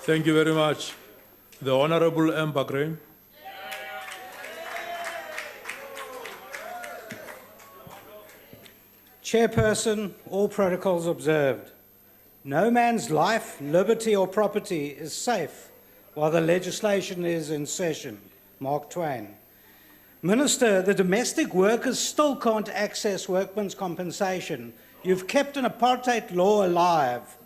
Thank you very much. The Honorable M. Bakre. Chairperson, all protocols observed. No man's life, liberty or property is safe while the legislation is in session. Mark Twain. Minister, the domestic workers still can't access workmen's compensation. You've kept an apartheid law alive.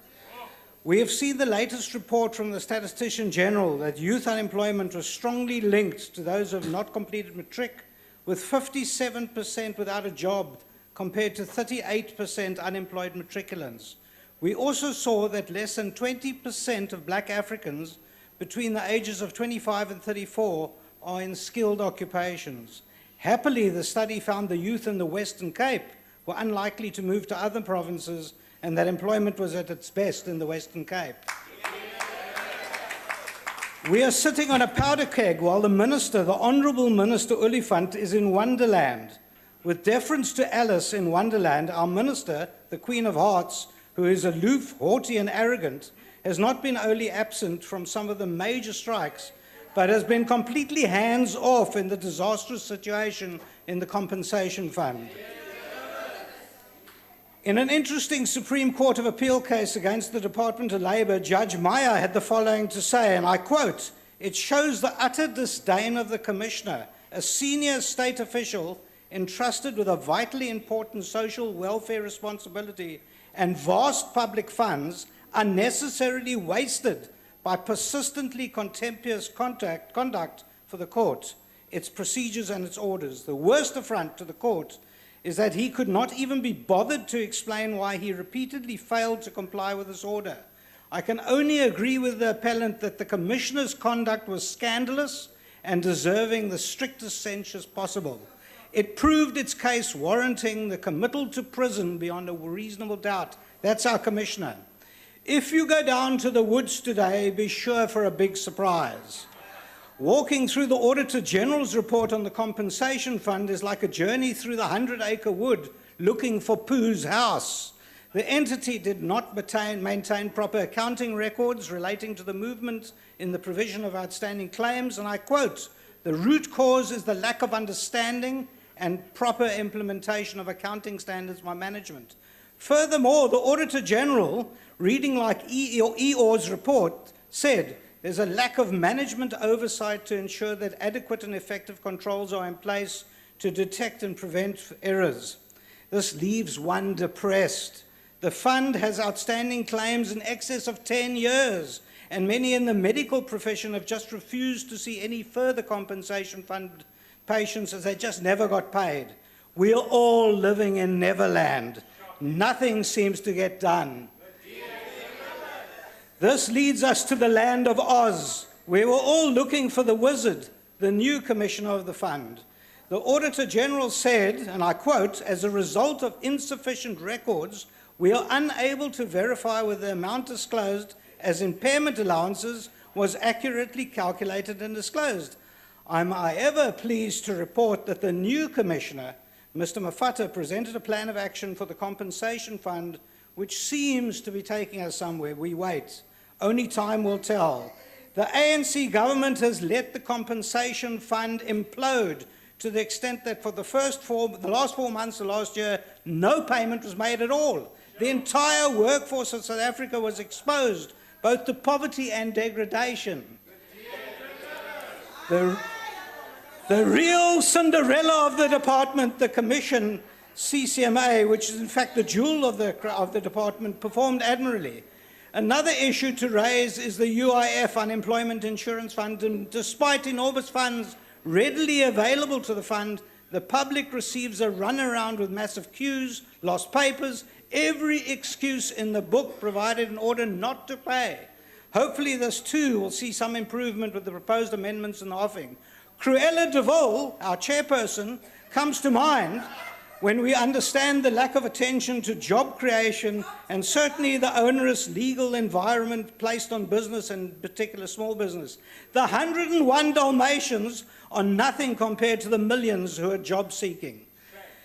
We have seen the latest report from the Statistician General that youth unemployment was strongly linked to those who have not completed matric, with 57% without a job compared to 38% unemployed matriculants. We also saw that less than 20% of black Africans between the ages of 25 and 34 are in skilled occupations. Happily, the study found the youth in the Western Cape were unlikely to move to other provinces and that employment was at its best in the Western Cape. We are sitting on a powder keg while the Minister, the Honourable Minister Oliphant, is in Wonderland. With deference to Alice in Wonderland, our Minister, the Queen of Hearts, who is aloof, haughty and arrogant, has not been only absent from some of the major strikes, but has been completely hands-off in the disastrous situation in the Compensation Fund. In an interesting Supreme Court of Appeal case against the Department of Labour, Judge Meyer had the following to say, and I quote, "It shows the utter disdain of the Commissioner, a senior state official entrusted with a vitally important social welfare responsibility and vast public funds, unnecessarily wasted by persistently contemptuous conduct for the court, its procedures and its orders. The worst affront to the court is that he could not even be bothered to explain why he repeatedly failed to comply with this order. I can only agree with the appellant that the Commissioner's conduct was scandalous and deserving the strictest censures possible. It proved its case warranting the committal to prison beyond a reasonable doubt." That's our Commissioner. If you go down to the woods today, be sure for a big surprise. Walking through the Auditor General's report on the Compensation Fund is like a journey through the 100-acre wood looking for Pooh's house. The entity did not maintain proper accounting records relating to the movement in the provision of outstanding claims, and I quote, "The root cause is the lack of understanding and proper implementation of accounting standards by management." Furthermore, the Auditor General, reading like EOR's report, said there's a lack of management oversight to ensure that adequate and effective controls are in place to detect and prevent errors. This leaves one depressed. The fund has outstanding claims in excess of 10 years, and many in the medical profession have just refused to see any further compensation fund patients as they just never got paid. We're all living in Neverland. Nothing seems to get done. This leads us to the land of Oz, where we're all looking for the wizard, the new Commissioner of the Fund. The Auditor General said, and I quote, "As a result of insufficient records, we are unable to verify whether the amount disclosed as impairment allowances was accurately calculated and disclosed." I'm however pleased to report that the new Commissioner, Mr. Mafata, presented a plan of action for the Compensation Fund, which seems to be taking us somewhere. We wait. Only time will tell. The ANC government has let the Compensation Fund implode to the extent that for the last 4 months of last year, no payment was made at all. The entire workforce of South Africa was exposed, both to poverty and degradation. The real Cinderella of the department, the Commission, CCMA, which is in fact the jewel of the department, performed admirably. Another issue to raise is the UIF, Unemployment Insurance Fund, and despite enormous funds readily available to the fund, the public receives a runaround with massive queues, lost papers, every excuse in the book provided in order not to pay. Hopefully this too will see some improvement with the proposed amendments in the offing. Cruella de Vil, our chairperson, comes to mind when we understand the lack of attention to job creation and certainly the onerous legal environment placed on business and in particular small business. The 101 Dalmatians are nothing compared to the millions who are job seeking.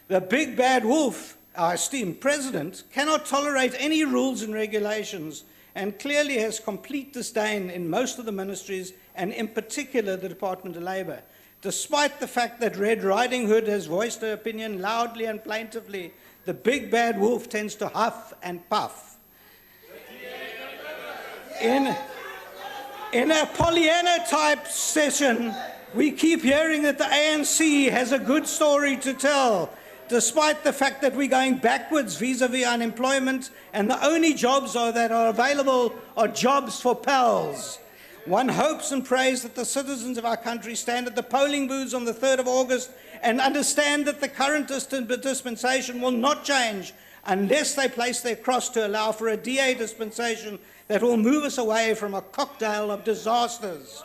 The big bad wolf, our esteemed president, cannot tolerate any rules and regulations and clearly has complete disdain in most of the ministries, and in particular the Department of Labour. Despite the fact that Red Riding Hood has voiced her opinion loudly and plaintively, the big bad wolf tends to huff and puff. In a Pollyanna-type session, we keep hearing that the ANC has a good story to tell, despite the fact that we're going backwards vis-à-vis unemployment, and the only jobs that are available are jobs for pals. One hopes and prays that the citizens of our country stand at the polling booths on the 3rd of August and understand that the current dispensation will not change unless they place their cross to allow for a DA dispensation that will move us away from a cocktail of disasters.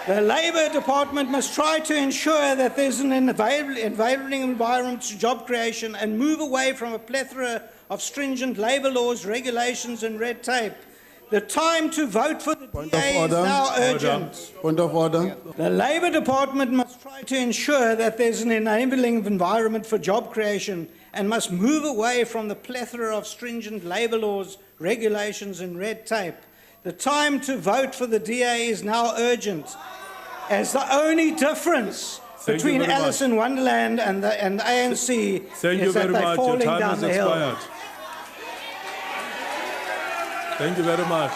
The Labour Department must try to ensure that there's an enabling environment to job creation and move away from a plethora of stringent labour laws, regulations and red tape. The time to vote for the DA is now urgent. Point of order. The Labour Department must try to ensure that there's an enabling environment for job creation and must move away from the plethora of stringent labour laws, regulations and red tape. The time to vote for the DA is now urgent, as the only difference between Alice in Wonderland and the ANC is that they're falling down the hill. Thank you very much.